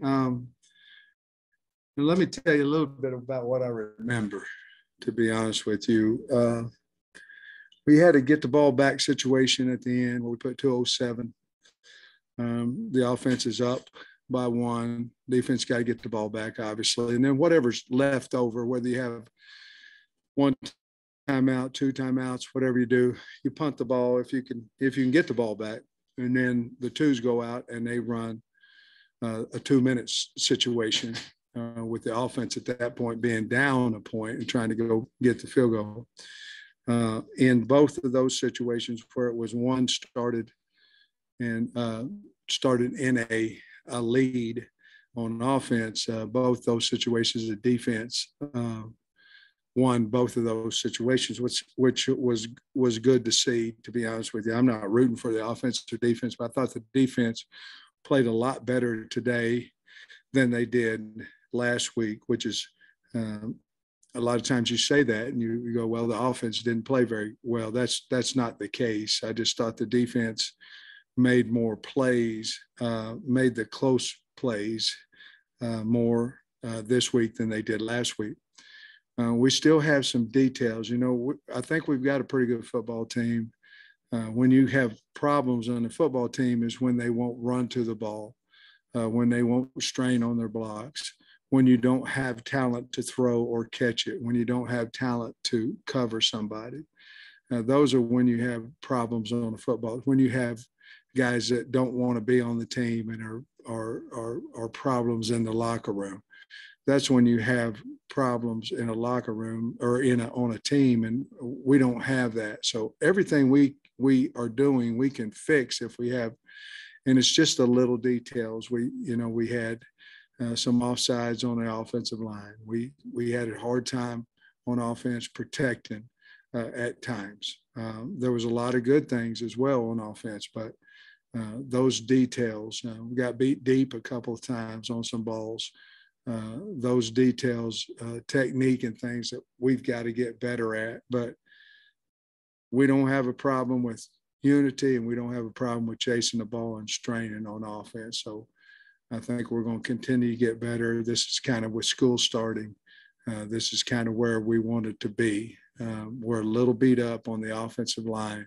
And let me tell you a little bit about what I remember, to be honest with you. We had a get the ball back situation at the end where we put 207. The offense is up by 1. Defense got to get the ball back, obviously. And then whatever's left over, whether you have 1 timeout, 2 timeouts, whatever you do, you punt the ball if you can get the ball back. And then the 2s go out and they run a 2-minute situation with the offense at that point being down a point and trying to go get the field goal. In both of those situations where it was 1 started in a lead on offense, both those situations, the defense won both of those situations, which was good to see, to be honest with you. I'm not rooting for the offense or defense, but I thought the defense played a lot better today than they did last week, which is a lot of times you say that and you go, well, the offense didn't play very well. That's not the case. I just thought the defense made more plays, made the close plays more this week than they did last week. We still have some details. I think we've got a pretty good football team. When you have problems on the football team is when they won't run to the ball, when they won't strain on their blocks, when you don't have talent to throw or catch it, when you don't have talent to cover somebody. Those are when you have problems on the football. When you have guys that don't want to be on the team and are problems in the locker room. That's when you have problems in a locker room or on a team, and we don't have that. So everything we are doing, we can fix if we have, and it's just the little details. We had some offsides on the offensive line. We had a hard time on offense protecting at times. There was a lot of good things as well on offense, but those details, we got beat deep a couple of times on some balls. Those details, technique and things that we've got to get better at, but we don't have a problem with unity and we don't have a problem with chasing the ball and straining on offense. So I think we're going to continue to get better. This is kind of with school starting. This is kind of where we wanted to be. We're a little beat up on the offensive line.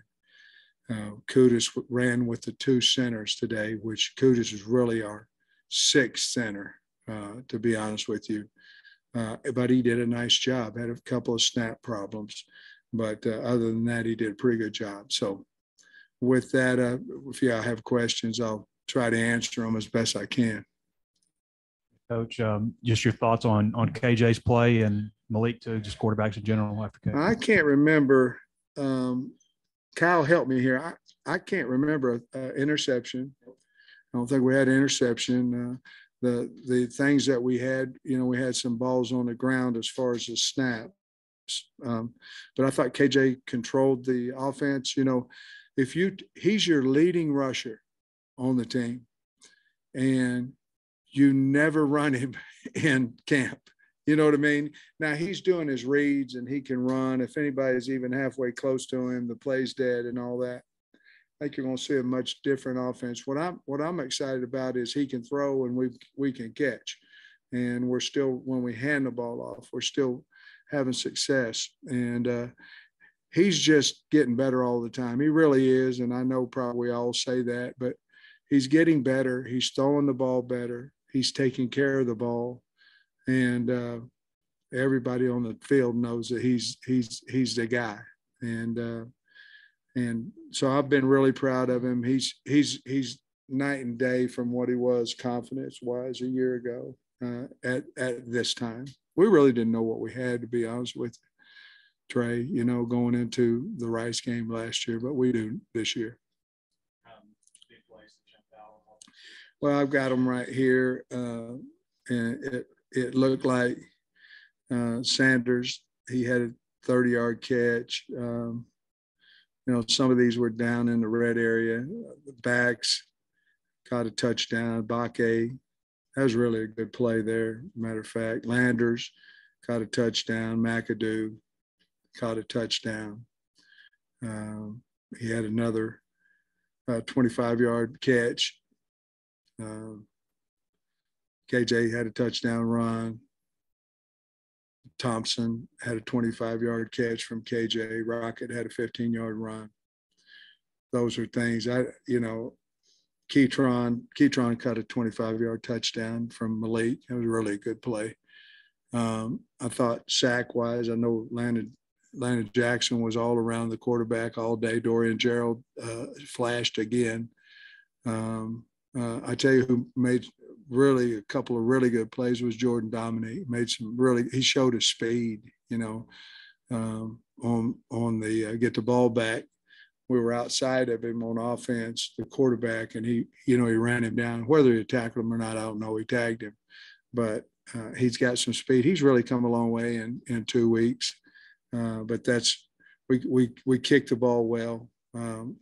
Kudus ran with the 2 centers today, which Kudus is really our 6th center. To be honest with you. But he did a nice job, had a couple of snap problems. But other than that, he did a pretty good job. So with that, if y'all have questions, I'll try to answer them as best I can. Coach, just your thoughts on KJ's play and Malik too, just quarterbacks in general after KJ. I can't remember. Kyle, help me here. I can't remember an interception. I don't think we had an interception. The things that we had, we had some balls on the ground as far as the snaps. But I thought KJ controlled the offense. He's your leading rusher on the team, and you never run him in camp. You know what I mean? Now he's doing his reads and he can run. If anybody's even halfway close to him, the play's dead and all that. I think you're going to see a much different offense. What I'm excited about is he can throw and we can catch, and we're still, when we hand the ball off, we're still having success. And he's just getting better all the time. He really is, and I know probably all say that, but he's getting better. He's throwing the ball better. He's taking care of the ball, and everybody on the field knows that he's the guy. And so I've been really proud of him. He's night and day from what he was confidence-wise a year ago at this time. We really didn't know what we had, to be honest with you, Trey, going into the Rice game last year, but we do this year. Well, I've got them right here, and it looked like Sanders, he had a 30-yard catch. Some of these were down in the red area. Backs caught a touchdown. Bakke, that was really a good play there. Matter of fact, Landers caught a touchdown. McAdoo caught a touchdown. He had another 25-yard catch. KJ had a touchdown run. Thompson had a 25-yard catch from KJ. Rocket had a 15-yard run. Those are things Keytron cut a 25-yard touchdown from Malik. It was a really good play. I thought sack-wise, I know Landon Jackson was all around the quarterback all day. Dorian Gerald flashed again. I tell you who made really a couple of really good plays was Jordan Dominique. He showed his speed, on the get the ball back. We were outside of him on offense, the quarterback, and he ran him down. Whether he tackled him or not, I don't know. He tagged him, but he's got some speed. He's really come a long way in 2 weeks. But we kicked the ball well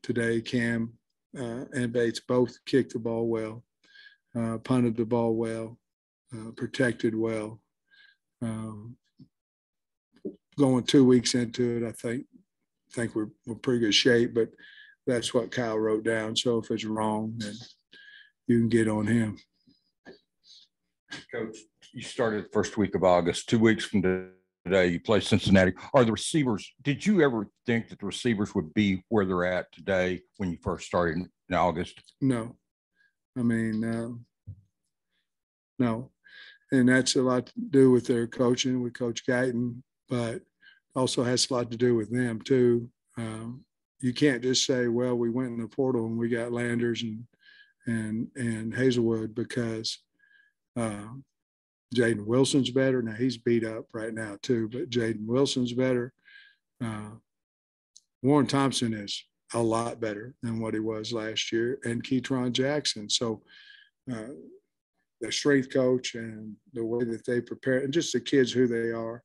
today. Cam and Bates both kicked the ball well, punted the ball well, protected well. Going 2 weeks into it, I think we're in pretty good shape, but that's what Kyle wrote down. So if it's wrong, then you can get on him. Coach, you started the first week of August. 2 weeks from today, you play Cincinnati. Are the receivers, did you ever think that the receivers would be where they're at today when you first started in August? No. I mean, no. And that's a lot to do with their coaching, with Coach Guyton, but also has a lot to do with them too. You can't just say, well, we went in the portal and we got Landers and Hazelwood because Jaden Wilson's better. Now he's beat up right now too, but Jaden Wilson's better. Warren Thompson is a lot better than what he was last year, and Keytron Jackson. So the strength coach and the way that they prepare, and just the kids who they are.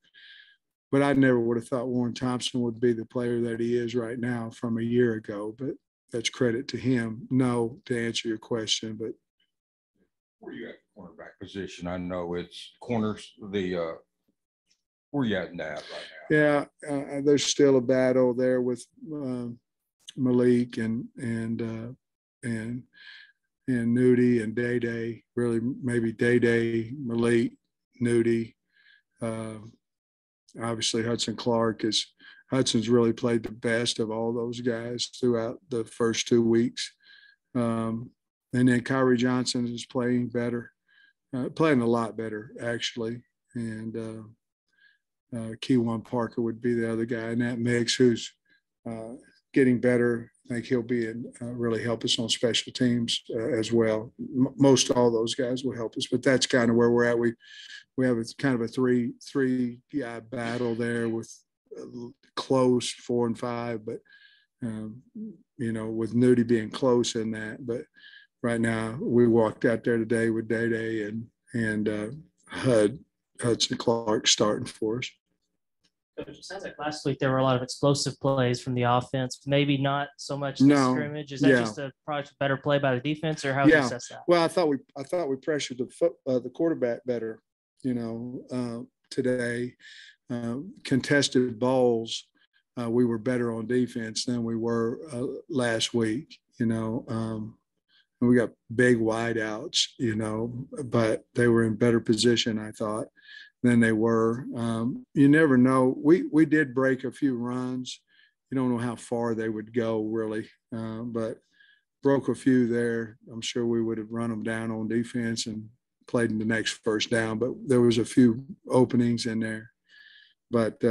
But I never would have thought Warren Thompson would be the player that he is right now from a year ago. But that's credit to him. No, to answer your question, but where are you at the cornerback position? I know it's corners. Where are you at in that right now? Yeah, there's still a battle there with Malik and Nudie and Day Day. Really, maybe Day Day, Malik, Nudie. Obviously, Hudson's really played the best of all those guys throughout the first 2 weeks. And then Kyrie Johnson is playing better, playing a lot better, actually. And Keywan Parker would be the other guy in that mix who's getting better. I think he'll be really help us on special teams as well. Most all those guys will help us, but that's kind of where we're at. We have kind of a three guy battle there with close 4 and 5, but with Nudie being close in that. But right now we walked out there today with Day Day and Hudson Clark starting for us. Coach, it sounds like last week there were a lot of explosive plays from the offense. Maybe not so much the scrimmage. Is that just a product of better play by the defense, or how do you assess that? Well, I thought we pressured the quarterback better. Today, contested balls, we were better on defense than we were last week. And we got big wideouts, but they were in better position, I thought, than they were. You never know. We did break a few runs. You don't know how far they would go, really, but broke a few there. I'm sure we would have run them down on defense and played in the next first down, but there was a few openings in there. But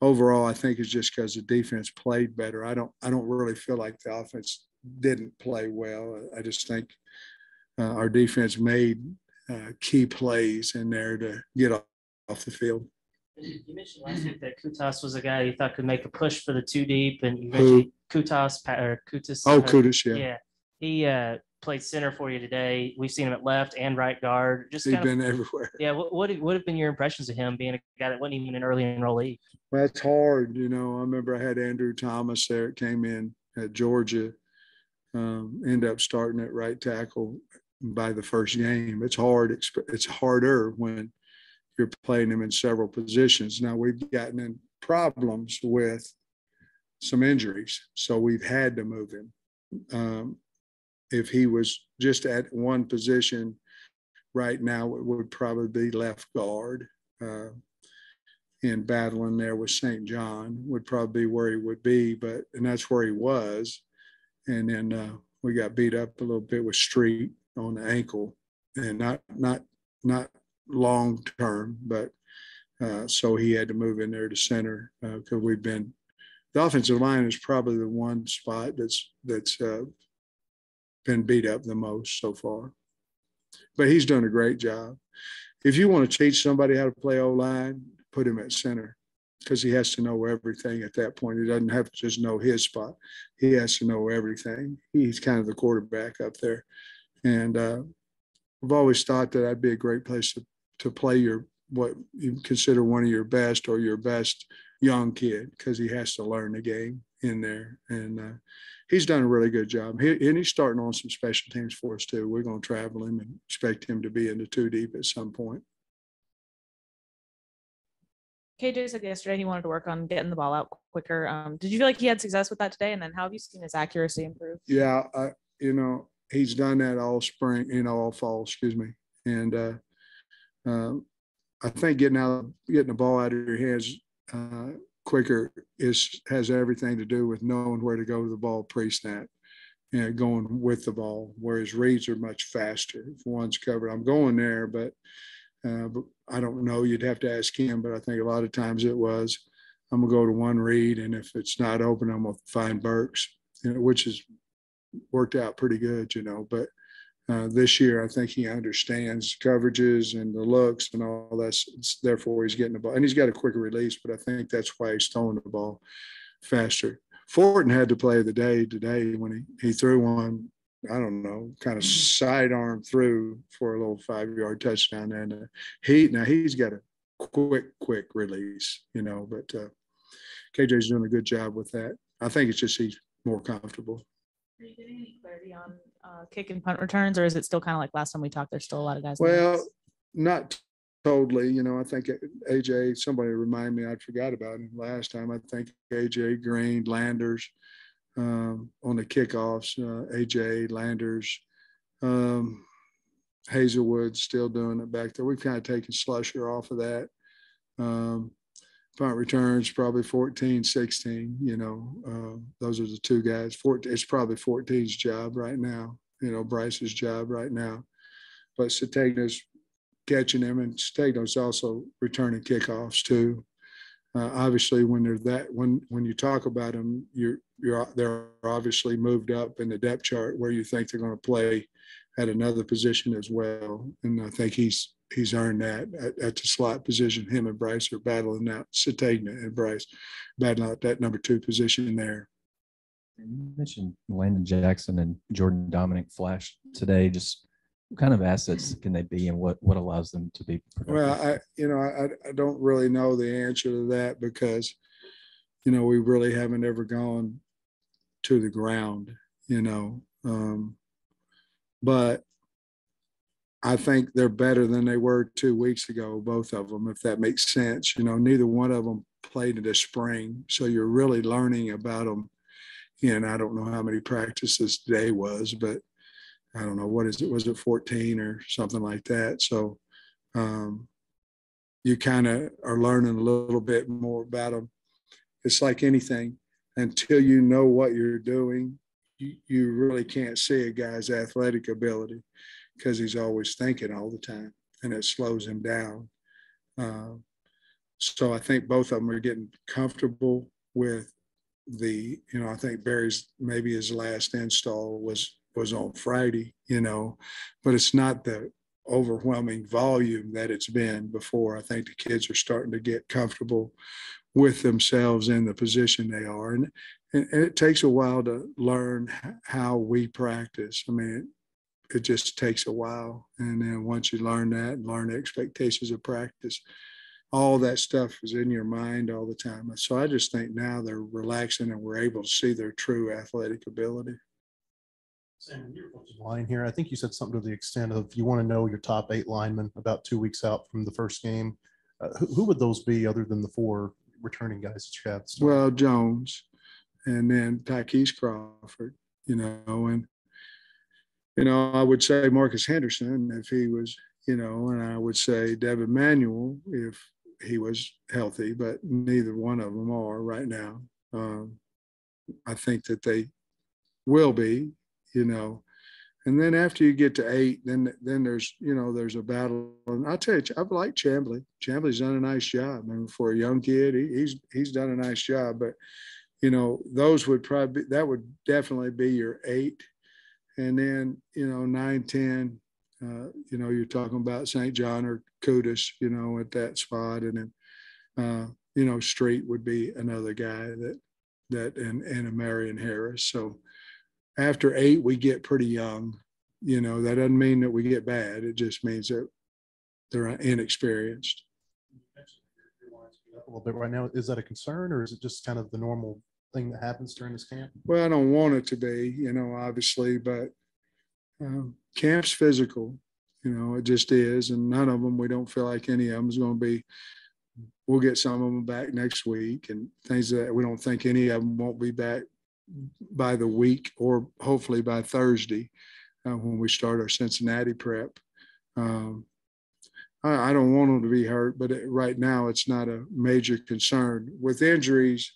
overall, I think it's just because the defense played better. I don't really feel like the offense didn't play well. I just think our defense made key plays in there to get off the field. You mentioned last week that Kutas was a guy you thought could make a push for the 2 deep, and you mentioned Kutas. Kutas, yeah. Yeah, he played center for you today. We've seen him at left and right guard. Just he's been everywhere. Yeah, what have been your impressions of him being a guy that wasn't even an early enrollee? Well, it's hard, I remember I had Andrew Thomas there. It came in at Georgia, ended up starting at right tackle by the first game. It's hard. It's harder when you're playing him in several positions. Now we've gotten in problems with some injuries, so we've had to move him. If he was just at one position right now it would probably be left guard. In battling there with St. John would probably be where he would be, and that's where he was. And then we got beat up a little bit with Street on the ankle, and not long term, but so he had to move in there to center because the offensive line is probably the one spot that's been beat up the most so far. But he's done a great job. If you want to teach somebody how to play O-line, put him at center because he has to know everything at that point. He doesn't have to just know his spot. He has to know everything. He's kind of the quarterback up there. And I've always thought that that'd be a great place to play what you consider one of your best or your best young kid because he has to learn the game in there. And he's done a really good job. And he's starting on some special teams for us too. We're going to travel him and expect him to be in the 2 deep at some point. KJ said yesterday he wanted to work on getting the ball out quicker. Did you feel like he had success with that today? And then how have you seen his accuracy improve? Yeah, he's done that all spring, all fall, excuse me. And I think getting the ball out of your hands quicker has everything to do with knowing where to go to the ball pre-snap and going with the ball, whereas reads are much faster. If one's covered, I'm going there, but I don't know. You'd have to ask him, but I think a lot of times it was, I'm going to go to one read, and if it's not open, I'm going to find Burks, which has worked out pretty good, But this year, I think he understands coverages and the looks and all that. Therefore, he's getting the ball. And he's got a quicker release, but I think that's why he's throwing the ball faster. Fortin had to play the day today when he threw one, I don't know, kind of sidearm through for a little 5-yard touchdown. And he's got a quick release, but KJ's doing a good job with that. I think it's just he's more comfortable. Are you getting any clarity on kick and punt returns, or is it still kind of like last time we talked, there's still a lot of guys? Well, not totally. I think AJ, somebody remind me, I forgot about him last time. I think AJ Green, Landers, on the kickoffs, AJ Landers, Hazelwood still doing it back there. We've kind of taken Slusher off of that. Punt returns probably 14, 16, those are the two guys. It's probably 14's job right now, Bryce's job right now. But Sategna's catching them, and Sategna's also returning kickoffs too. Obviously, when you talk about them, they're obviously moved up in the depth chart where you think they're going to play at another position as well. And I think he's earned that at the slot position. Him and Bryce are battling out. Sategna and Bryce battling out that number 2 position there. You mentioned Landon Jackson and Jordan Dominic Flash today. Just what kind of assets can they be, and what allows them to be productive? Well, I don't really know the answer to that because, we really haven't ever gone to the ground, but I think they're better than they were 2 weeks ago, both of them, if that makes sense. Neither one of them played in the spring, so you're really learning about them. And I don't know how many practices today was, but I don't know, what is it? Was it 14 or something like that? So you kind of are learning a little bit more about them. It's like anything, until you know what you're doing, you really can't see a guy's athletic ability because he's always thinking all the time, and it slows him down. So I think both of them are getting comfortable with I think Barry's, maybe his last install was on Friday, but it's not the overwhelming volume that it's been before. I think the kids are starting to get comfortable with themselves in the position they are. And it takes a while to learn how we practice. I mean, it just takes a while. And then once you learn that and learn the expectations of practice, all that stuff is in your mind all the time. So I just think now they're relaxing and we're able to see their true athletic ability. Sam, your line here, I think you said something to the extent of you want to know your top 8 linemen about 2 weeks out from the first game. Who would those be other than the 4 returning guys that you have? Well, Jones, and then Tykees Crawford, and I would say Marcus Henderson if he was, and I would say Devin Manuel if he was healthy, but neither one of them are right now. I think that they will be, and then after you get to 8, then there's, there's a battle. And I'll tell you, I like Chamblee. Chamblee's done a nice job. I mean, for a young kid, he's done a nice job. But, those would that would definitely be your 8. And then, 9, 10, you're talking about St. John or Cudis, at that spot. And then, Street would be another guy and a Marion Harris. So after 8, we get pretty young. That doesn't mean that we get bad. It just means that they're inexperienced. A little bit right now. Is that a concern, or is it just kind of the normal thing that happens during this camp? Well, I don't want it to be, obviously, but camp's physical. It just is, and none of them. We don't feel like any of them is going to be. We'll get some of them back next week, and things that we don't think any of them won't be back by the week, or hopefully by Thursday when we start our Cincinnati prep. I don't want them to be hurt, but right now it's not a major concern. With injuries,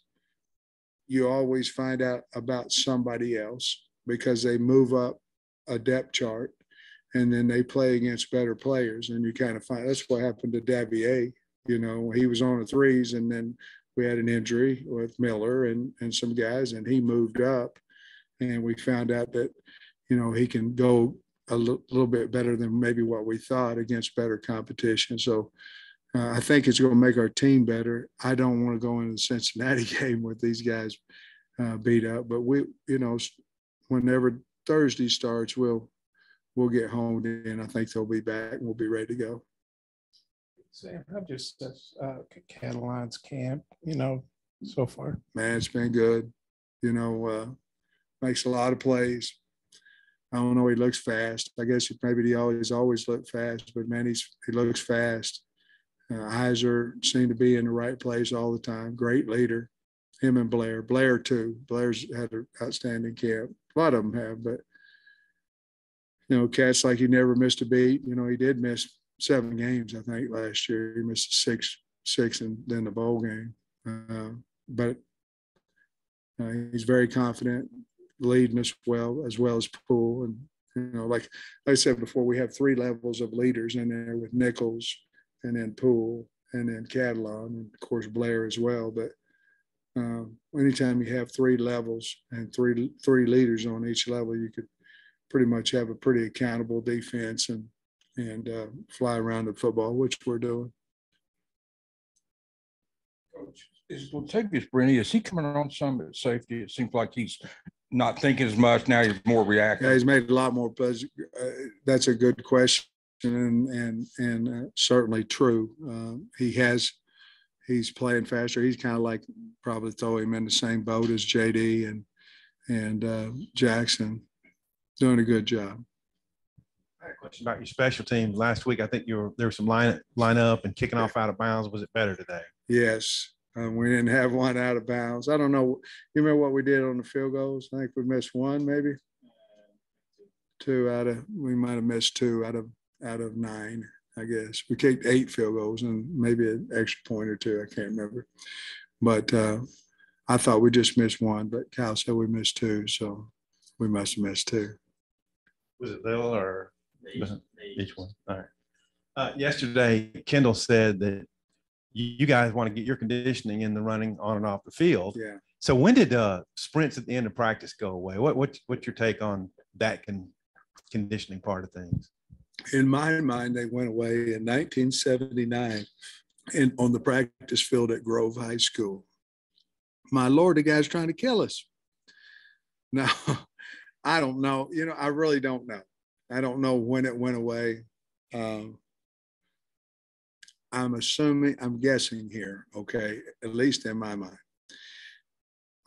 you always find out about somebody else because they move up a depth chart and then they play against better players. And you kind of find that's what happened to Davier. He was on the 3s, and then we had an injury with Miller and some guys, and he moved up, and we found out that, he can go a little bit better than maybe what we thought against better competition. So I think it's going to make our team better. I don't want to go into the Cincinnati game with these guys beat up, but we, whenever Thursday starts, we'll get honed in. I think they'll be back and we'll be ready to go. Sam, how just Catalan's camp, so far? Man, it's been good. Makes a lot of plays. I don't know. He looks fast. I guess maybe he always looked fast, but man, he looks fast. Eyes seem to be in the right place all the time. Great leader. Him and Blair too. Blair's had an outstanding camp. A lot of them have, but cats like he never missed a beat. He did miss 7 games, I think, last year. He missed 6 and then the bowl game. But he's very confident, leading us well as Poole. And, like I said before, we have 3 levels of leaders in there with Nichols and then Poole and then Catalan and, of course, Blair as well. But anytime you have 3 levels and three leaders on each level, you could pretty much have a pretty accountable defense and fly around the football, which we're doing. Coach, is Latavius Brenny, is he coming on some at safety? It seems like he's not thinking as much now. He's more reactive. Yeah, he's made a lot more. That's a good question, and certainly true. He's playing faster. He's kind of like probably throw him in the same boat as JD and Jackson, doing a good job. I had a question about your special teams. Last week, I think there was some line up and kicking off out of bounds. Was it better today? Yes. We didn't have one out of bounds. I don't know. You remember what we did on the field goals? I think we missed 1, maybe 2 we might have missed 2 out of 9, I guess. We kicked 8 field goals and maybe an extra point or 2. I can't remember. But I thought we just missed 1, but Kyle said we missed 2. So we must have missed 2. Was it little or each one? All right. Yesterday, Kendall said that you guys want to get your conditioning in the running on and off the field. Yeah. So when did sprints at the end of practice go away? What's your take on that conditioning part of things? In my mind, they went away in 1979 on the practice field at Grove High School. My Lord, the guy's trying to kill us. Now, I don't know. I really don't know. I don't know when it went away. I'm guessing here, okay, at least in my mind.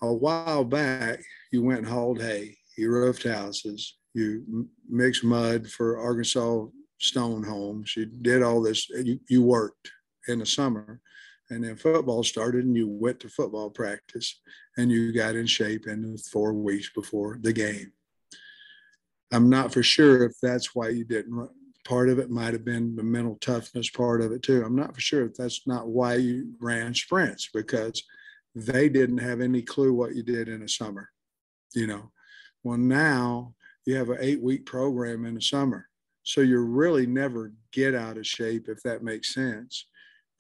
A while back, you went and hauled hay, you roofed houses, you mixed mud for Arkansas stone homes, you did all this, you worked in the summer, and then football started and you went to football practice and you got in shape in the 4 weeks before the game. I'm not for sure if that's why you didn't part of it might have been the mental toughness part of it too. I'm not for sure if that's not why you ran sprints, because they didn't have any clue what you did in the summer, you know. Well, now you have an 8-week program in the summer. So you really never get out of shape, if that makes sense.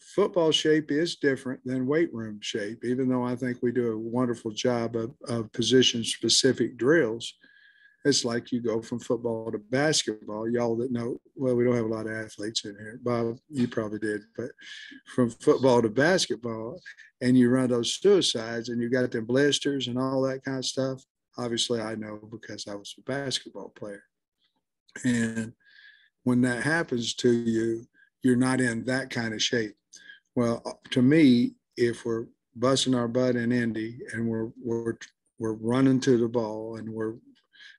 Football shape is different than weight room shape, even though I think we do a wonderful job of position-specific drills. It's like you go from football to basketball. Y'all that know, well, we don't have a lot of athletes in here. Bob, you probably did, but from football to basketball, and you run those suicides and you got them blisters and all that kind of stuff. Obviously, I know because I was a basketball player. And when that happens to you, you're not in that kind of shape. Well, to me, if we're busting our butt in Indy and we're running to the ball and we're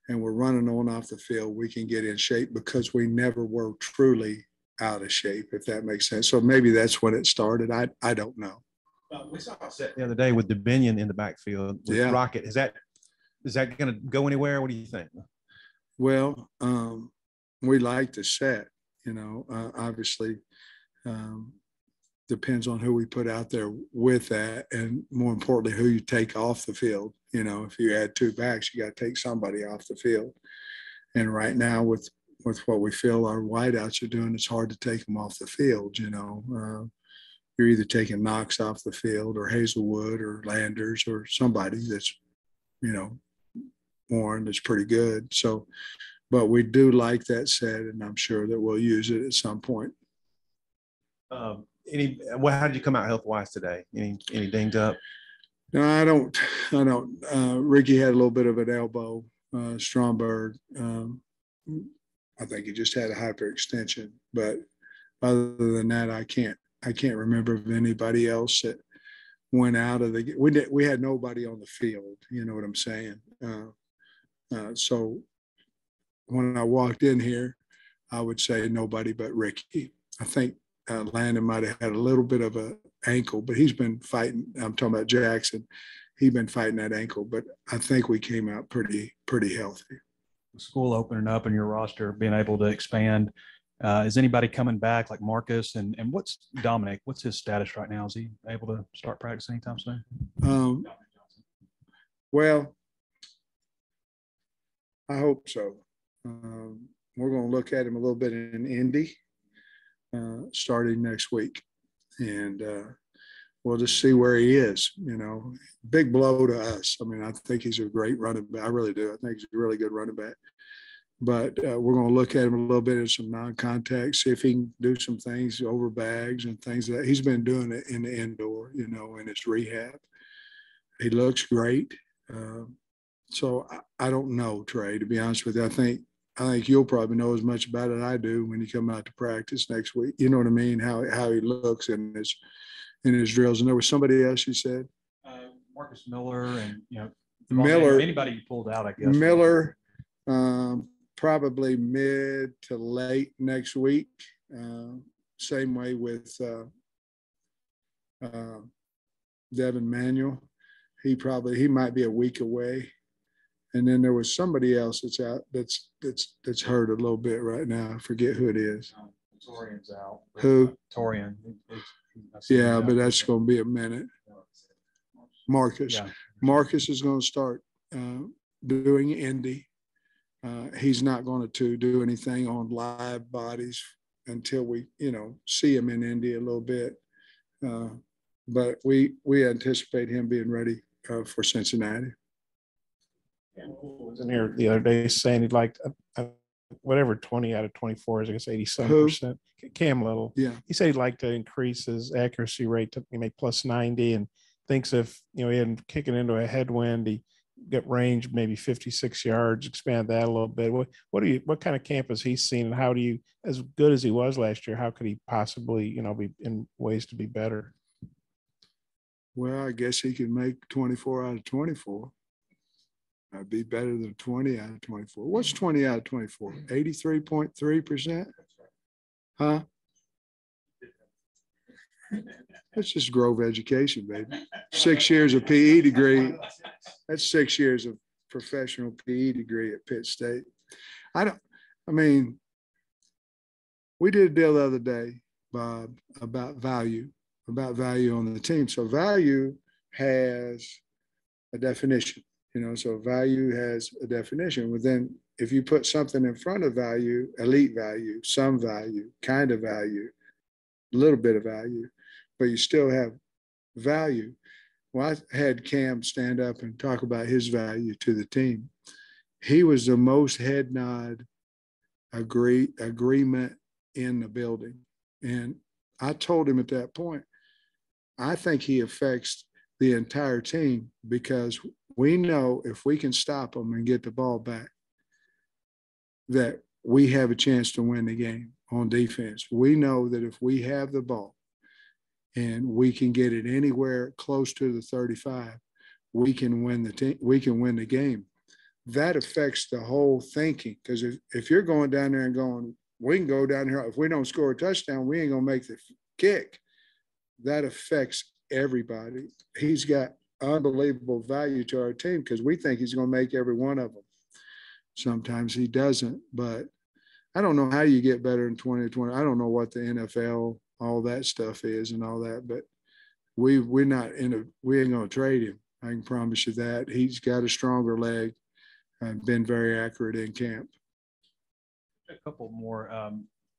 running on off the field, we can get in shape because we never were truly out of shape, if that makes sense. So maybe that's when it started. I don't know. We saw a set the other day with Dominion in the backfield with Rocket. Is that going to go anywhere? What do you think? Well, we like the set, you know, obviously depends on who we put out there with that. And more importantly, who you take off the field. You know, if you add 2 backs, you got to take somebody off the field. And right now with what we feel our wideouts are doing, it's hard to take them off the field. You know, you're either taking Knox off the field or Hazelwood or Landers or somebody that's, you know, Warren that's pretty good. So, but we do like that set, and I'm sure that we'll use it at some point. How did you come out health wise today? Any dinged up? No, I don't. Ricky had a little bit of an elbow, Stromberg. I think he just had a hyperextension, but other than that, I can't remember of anybody else that went out of the. We had nobody on the field. You know what I'm saying? So when I walked in here, I would say nobody but Ricky. I think Landon might have had a little bit of an ankle, but he's been fighting. I'm talking about Jackson. He's been fighting that ankle, but I think we came out pretty healthy. School opening up and your roster being able to expand. Is anybody coming back like Marcus? And what's Dominic? What's his status right now? Is he able to start practice anytime soon? Well, I hope so. We're going to look at him a little bit in Indy starting next week. And we'll just see where he is. You know, big blow to us. I mean, I think he's a great running back. I really do. I think he's a really good running back. But we're going to look at him a little bit in some non-contact, see if he can do some things over bags and things that he's been doing it in the indoor, you know, in his rehab. He looks great. So I don't know, Trey, to be honest with you. I think you'll probably know as much about it as I do when you come out to practice next week. You know what I mean? How he looks in his drills. And there was somebody else you said? Marcus Miller and, you know, Miller. Anybody you pulled out, I guess. Miller, probably mid to late next week. Same way with Devin Manuel. He might be a week away. And then there was somebody else that's out that's hurt a little bit right now. I forget who it is. Torian's out. Who? Torian. Yeah, but that's going to be a minute. Marcus. Yeah. Marcus is going to start doing Indy. He's not going to do anything on live bodies until we, you know, see him in Indy a little bit. But we anticipate him being ready for Cincinnati. Was in here the other day saying he'd like whatever 20 out of 24 is, I guess 87%. Cam Little. Yeah. He said he'd like to increase his accuracy rate to maybe plus 90, and thinks if, you know, he had kicking into a headwind, he get range maybe 56 yards, expand that a little bit. What kind of camp has he seen, and how do you, as good as he was last year, how could he possibly, you know, be in ways to be better? Well, I guess he can make 24 out of 24. I'd be better than 20 out of 24. What's 20 out of 24? 83.3%? Huh? That's just Grove education, baby. 6 years of PE degree. That's 6 years of professional PE degree at Pitt State. we did a deal the other day, Bob, about value on the team. So value has a definition, so value has a definition. Well, then if you put something in front of value, elite value, some value, kind of value, a little bit of value, but you still have value. Well, I had Cam stand up and talk about his value to the team. He was the most head nod agreement in the building. And I told him at that point, I think he affects the entire team because we know if we can stop them and get the ball back, that we have a chance to win the game on defense. We know that if we have the ball and we can get it anywhere close to the 35, we can win the game. That affects the whole thinking, because if you're going down there and going, we can go down here, if we don't score a touchdown, we ain't gonna make the kick. That affects everybody. He's got unbelievable value to our team because we think he's gonna make every one of them. Sometimes he doesn't, but I don't know how you get better in 2020. I don't know what the NFL, all that stuff is and all that, but we ain't gonna trade him. I can promise you that. He's got a stronger leg and been very accurate in camp. A couple more.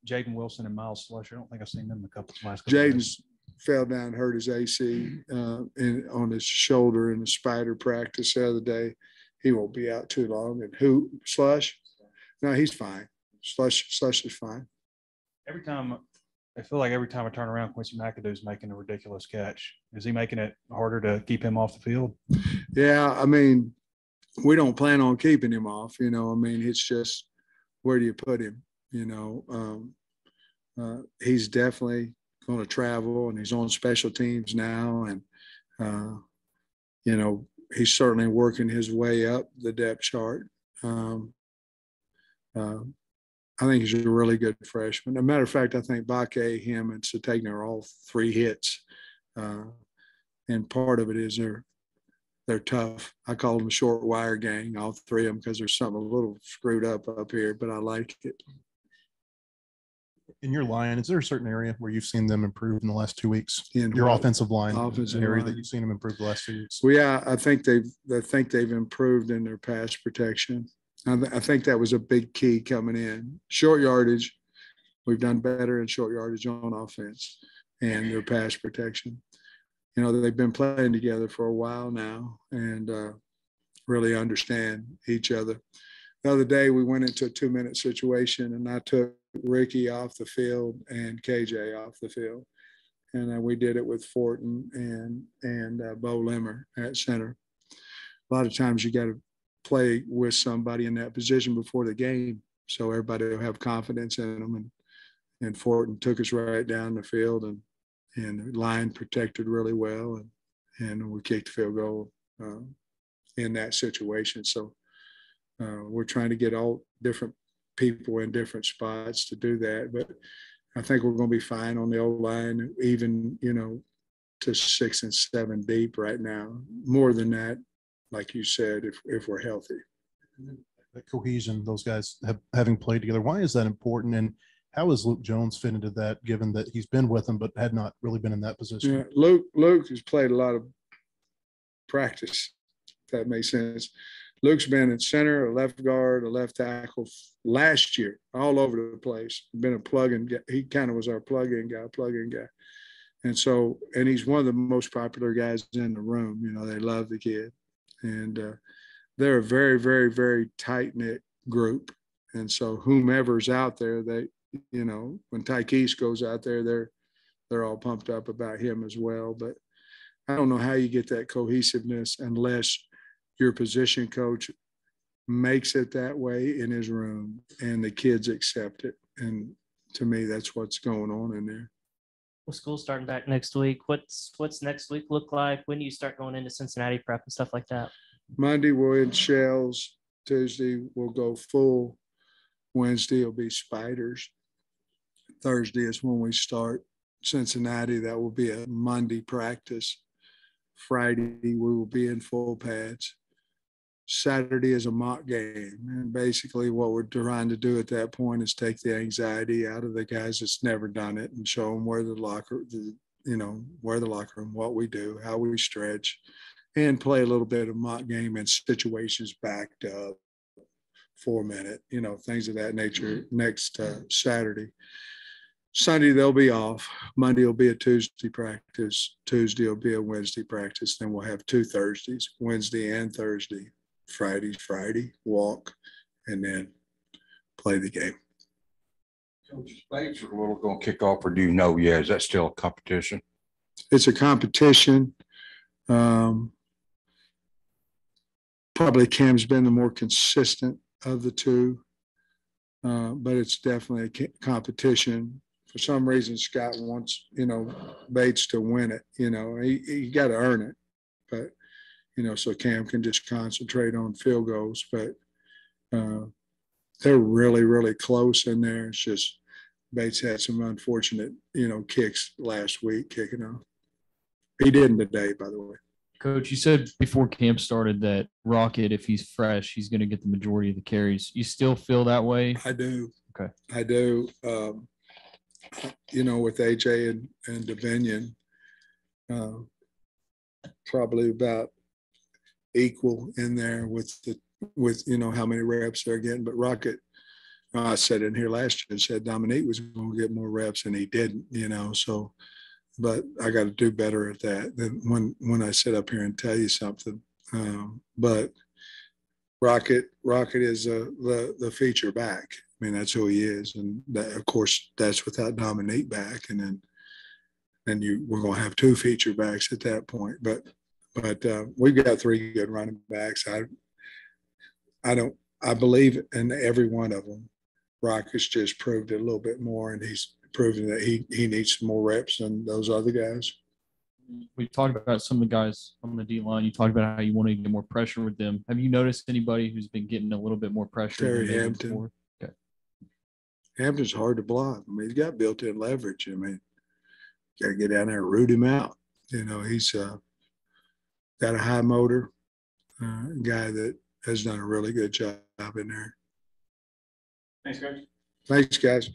Jaden Wilson and Miles Slusher. I don't think I've seen them a last couple. Jaden's fell down, hurt his AC on his shoulder in the spider practice the other day. He won't be out too long. And Slush? No, he's fine. Slush is fine. I feel like every time I turn around, Quincy McAdoo's making a ridiculous catch. Is he making it harder to keep him off the field? Yeah, I mean, we don't plan on keeping him off. It's just, where do you put him? He's definitely going to travel, and he's on special teams now. And, he's certainly working his way up the depth chart. I think he's a really good freshman. As a matter of fact, I think Bakke, him, and Sategna are all 3 hits. And part of it is they're tough. I call them a short wire gang, all 3 of them, because there's something a little screwed up here, but I like it. In your line, is there a certain area where you've seen them improve in the last 2 weeks? Your offensive line, area that you've seen them improve the last 2 weeks? Well, yeah, I think they've improved in their pass protection. I think that was a big key coming in. Short yardage, we've done better in short yardage on offense and their pass protection. They've been playing together for a while now and really understand each other. The other day, we went into a 2-minute situation, and I took Ricky off the field and KJ off the field. And we did it with Fortin and Bo Limmer at center. A lot of times you got to play with somebody in that position before the game so everybody will have confidence in them. And Fortin took us right down the field, and the line protected really well, and we kicked the field goal in that situation. So we're trying to get all different people in different spots to do that. But I think we're going to be fine on the O-line, even, to 6 and 7 deep right now. More than that, like you said, if we're healthy. The cohesion, those guys having played together, why is that important? And how has Luke Jones fit into that, given that he's been with them but had not really been in that position? Yeah, Luke has played a lot of practice, if that makes sense. Luke's been at center, a left guard, a left tackle last year, all over the place. Been a plug-in guy. He kind of was our plug-in guy. And so, and he's one of the most popular guys in the room. They love the kid. And they're a very, very, very tight-knit group. And so whomever's out there, when Tykees goes out there, they're all pumped up about him as well. But I don't know how you get that cohesiveness unless your position coach makes it that way in his room and the kids accept it. And to me, that's what's going on in there. Well, school's starting back next week. What's next week look like? When do you start going into Cincinnati prep and stuff like that? Monday, we're in shells. Tuesday, we'll go full. Wednesday will be spiders. Thursday is when we start Cincinnati. That will be a Monday practice. Friday, we will be in full pads. Saturday is a mock game. And basically what we're trying to do at that point is take the anxiety out of the guys that's never done it and show them where the locker room, what we do, how we stretch, and play a little bit of mock game in situations backed up, 4-minute, things of that nature next Saturday. Sunday, they'll be off. Monday will be a Tuesday practice. Tuesday will be a Wednesday practice. Then we'll have 2 Thursdays, Wednesday and Thursday. Friday, walk, and then play the game. Coach, Bates are going to kick off, or do you know? Yeah, is that still a competition? It's a competition. Probably Cam's been the more consistent of the two, but it's definitely a competition. For some reason, Scott wants, Bates to win it. He got to earn it, but so Cam can just concentrate on field goals. But they're really, really close in there. It's just Bates had some unfortunate, kicks last week kicking off. He didn't today, by the way. Coach, you said before camp started that Rocket, if he's fresh, he's going to get the majority of the carries. You still feel that way? I do. Okay. I do. With AJ and Davinion, probably about equal in there with how many reps they're getting. But Rocket, I said in here last year, said Dominique was going to get more reps and he didn't, so, but I got to do better at that than when I sit up here and tell you something. But Rocket is the feature back. I mean, that's who he is. And that, of course, that's without Dominique back. And then we're going to have 2 feature backs at that point. But we've got 3 good running backs. I believe in every one of them. Rocket's just proved it a little bit more, and he's proven that he needs some more reps than those other guys. We talked about some of the guys on the D line. You talked about how you want to get more pressure with them. Have you noticed anybody who's been getting a little bit more pressure? Terry Hampton. Okay. Hampton's hard to block. I mean, he's got built-in leverage. I mean, you got to get down there and root him out. He's got a high motor, guy that has done a really good job in there. Thanks, guys. Thanks, guys.